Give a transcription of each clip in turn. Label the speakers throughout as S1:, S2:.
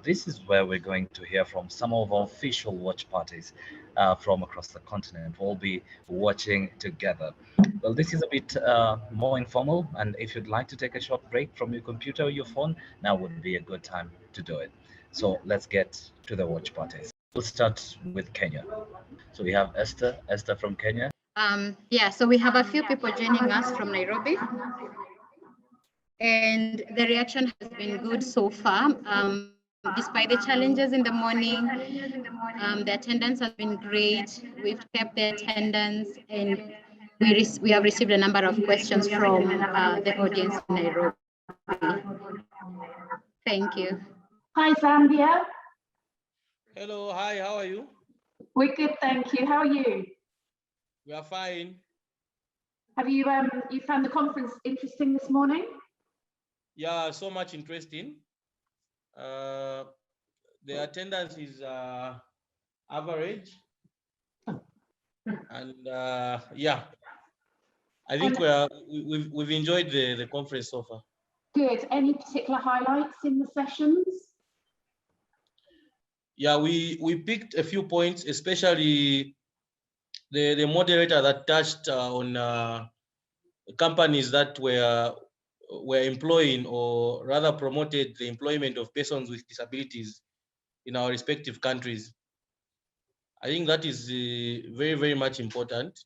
S1: this is where we're going to hear from some of our official watch parties from across the continent. We'll be watching together. Well, this is a bit more informal, and if you'd like to take a short break from your computer or your phone, now would be a good time to do it. So let's get to the watch parties. We'll start with Kenya. So we have Esther from Kenya.
S2: Yeah, so we have a few people joining us from Nairobi, and the reaction has been good so far. Despite the challenges in the morning, the attendance has been great. We've kept the attendance, and we have received a number of questions from the audience in Nairobi. Thank you.
S3: Hi, Zambia.
S4: Hello, hi, how are you?
S3: We're good, thank you. How are you?
S4: We are fine.
S3: Have you you found the conference interesting this morning?
S4: Yeah, so much interesting. The attendance is average, and yeah, I think we've enjoyed the conference so far.
S3: Good. Any particular highlights in the sessions?
S4: Yeah, we picked a few points, especially the moderator that touched on companies that were employing, or rather promoted the employment of persons with disabilities in our respective countries. I think that is very, very much important,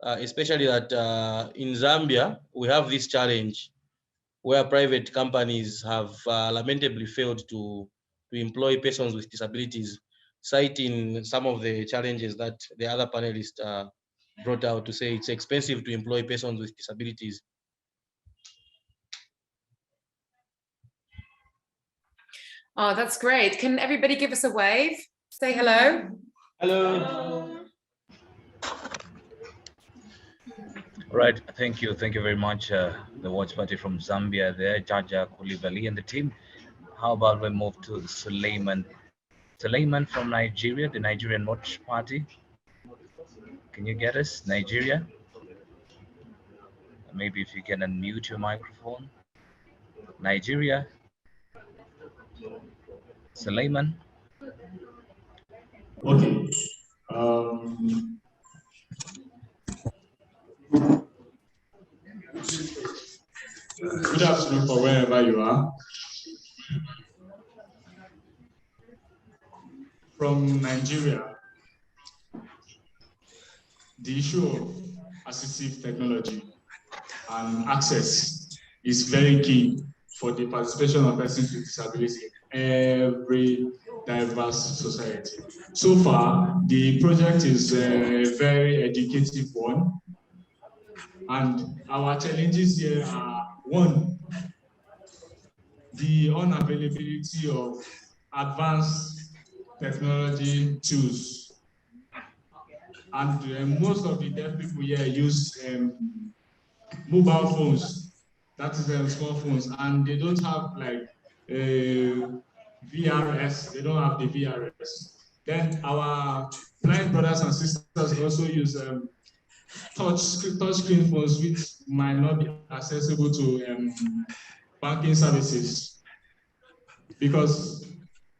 S4: especially that in Zambia, we have this challenge where private companies have lamentably failed to employ persons with disabilities, citing some of the challenges that the other panelists brought out, to say it's expensive to employ persons with disabilities.
S5: Oh, that's great. Can everybody give us a wave? Say hello.
S4: Hello.
S1: All right, thank you very much, the watch party from Zambia there, Jaja Kulibali and the team. How about we move to Suleiman from Nigeria, the Nigerian watch party? Can you get us, Nigeria? Maybe if you can unmute your microphone. Nigeria. Suleiman.
S6: Okay. Good afternoon for wherever you are. From Nigeria, the issue of assistive technology and access is very key for the participation of persons with disability in every diverse society. So far, the project is a very educative one, and our challenges here are: one, the unavailability of advanced technology tools, and most of the deaf people here use mobile phones, that is smartphones, and they don't have like VRS, they don't have the VRS. Then our blind brothers and sisters also use touch screen phones, which might not be accessible to banking services, because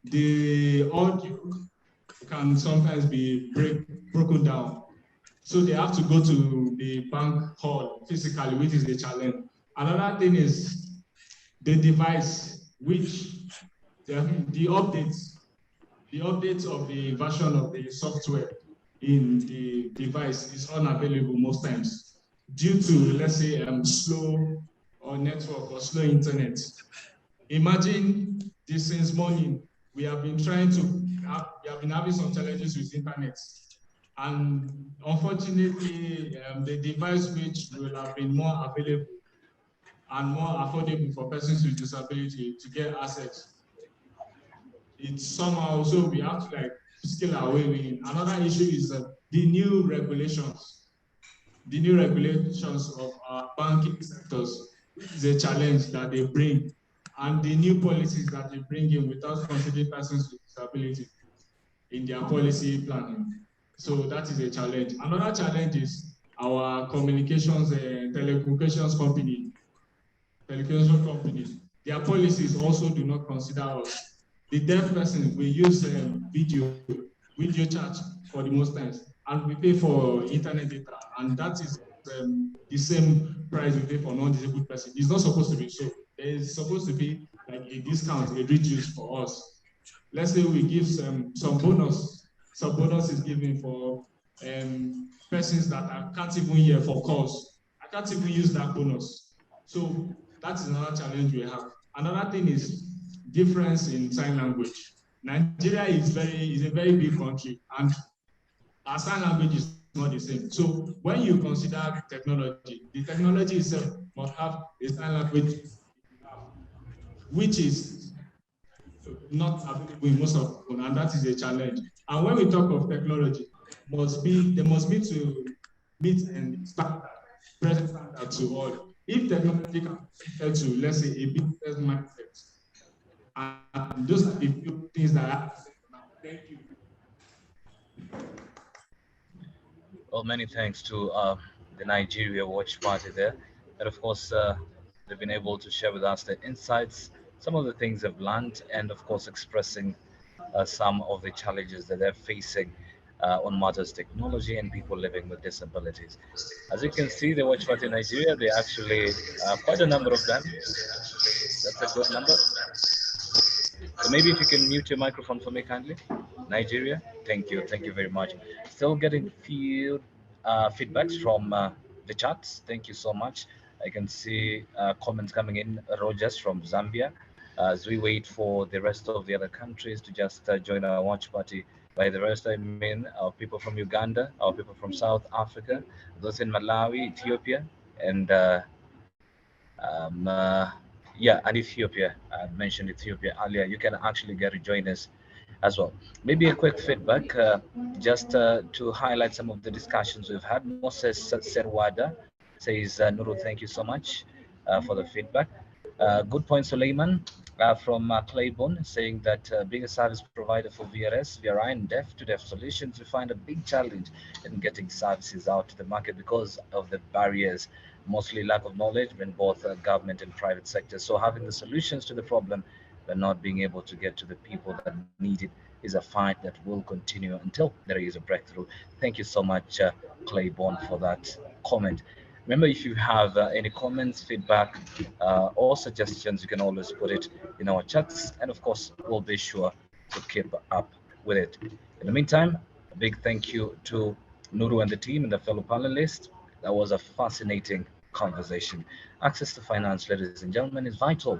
S6: the audio can sometimes be broken down. So they have to go to the bank hall physically, which is a challenge. Another thing is the device, which the updates of the version of the software in the device is unavailable most times due to, let's say, slow or network or slow internet. Imagine this since morning, we have been having some challenges with internet. And unfortunately, the device which will have been more available and more affordable for persons with disability to get access, it's somehow, so we have to like scale our way in. Another issue is the new regulations of our banking sectors is a challenge that they bring, and the new policies that they bring in without considering persons with disability in their policy planning. So that is a challenge. Another challenge is our telecommunications companies. Their policies also do not consider us. The deaf person, we use video chat for the most times, and we pay for internet data, and that is the same price we pay for non-disabled person. It's not supposed to be so. There is supposed to be like a discount, a reduce for us. Let's say we give some bonus. Some bonus is given for persons that can't even hear for calls. I can't even use that bonus. So that is another challenge we have. Another thing is difference in sign language. Nigeria is a very big country, and our sign language is not the same. So when you consider technology, the technology itself must have a sign language which is not available in most of them, and that is a challenge. And when we talk of technology, they must be to meet and standard, present standard to all. If technology can refer to, let's say, a business mindset, and those are the few things that I have to say for now. Thank you.
S1: Well, many thanks to the Nigeria Watch Party there. And of course, they've been able to share with us their insights, some of the things they've learned, and of course, expressing some of the challenges that they're facing on matters technology and people living with disabilities. As you can see, the Watch Party in Nigeria, they actually quite a number of them. That's a good number. So maybe if you can mute your microphone for me kindly. Nigeria, thank you very much. Still getting few feedbacks from the chats. Thank you so much. I can see comments coming in. Rogers from Zambia. As we wait for the rest of the other countries to just join our watch party. By the rest, I mean our people from Uganda, our people from South Africa, those in Malawi, Ethiopia, and um, uh, yeah, and Ethiopia. I mentioned Ethiopia earlier. You can actually get to join us as well. Maybe a quick feedback, just to highlight some of the discussions we've had. Moses Serwada says, Nuru, thank you so much for the feedback. Good point, Suleiman from Claiborne, saying that being a service provider for VRS, VRI, and deaf-to-deaf solutions, we find a big challenge in getting services out to the market because of the barriers, mostly lack of knowledge in both government and private sectors. So having the solutions to the problem but not being able to get to the people that need it is a fight that will continue until there is a breakthrough. Thank you so much, Claiborne, for that comment. Remember, if you have any comments, feedback, or suggestions, you can always put it in our chats. And of course, we'll be sure to keep up with it. In the meantime, a big thank you to Nuru and the team and the fellow panelists. That was a fascinating conversation. Access to finance, ladies and gentlemen, is vital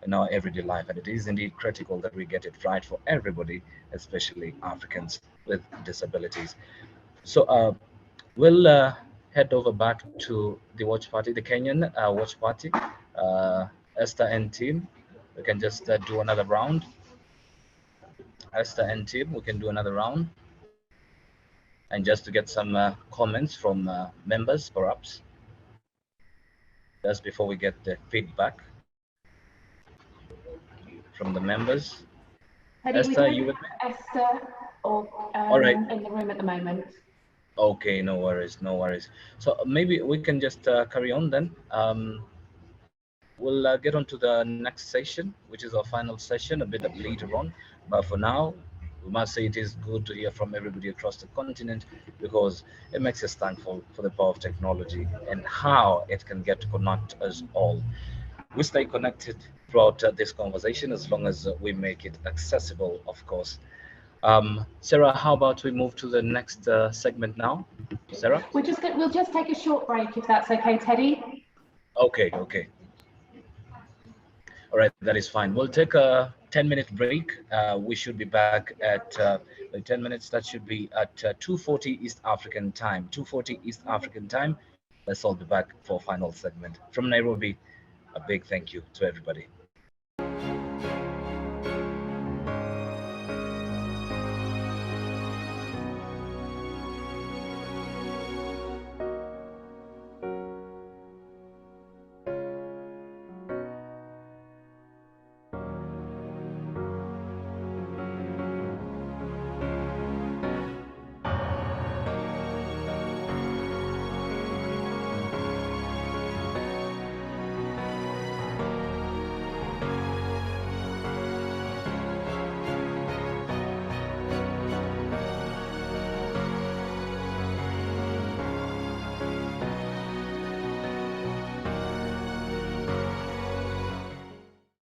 S1: in our everyday life, and it is indeed critical that we get it right for everybody, especially Africans with disabilities. So we'll head over back to the watch party, the Kenyan watch party. Esther and team, we can just do another round. Esther and team, we can do another round. And just to get some comments from members, perhaps, just before we get the feedback from the members. Esther, you with me?
S3: Esther or
S1: All right.
S3: in the room at the moment.
S1: Okay, no worries, no worries. So maybe we can just carry on then. We'll get on to the next session, which is our final session, a bit later on. But for now, we must say it is good to hear from everybody across the continent because it makes us thankful for the power of technology and how it can get to connect us all. We stay connected throughout this conversation as long as we make it accessible, of course. Sarah, how about we move to the next segment now? Sarah?
S3: We'll just take a short break if that's okay, Teddy.
S1: Okay. All right, that is fine. We'll take a 10-minute break. We should be back at 10 minutes. That should be at 2:40 East African time. 2:40 East African time. Let's all be back for a final segment. From Nairobi, a big thank you to everybody.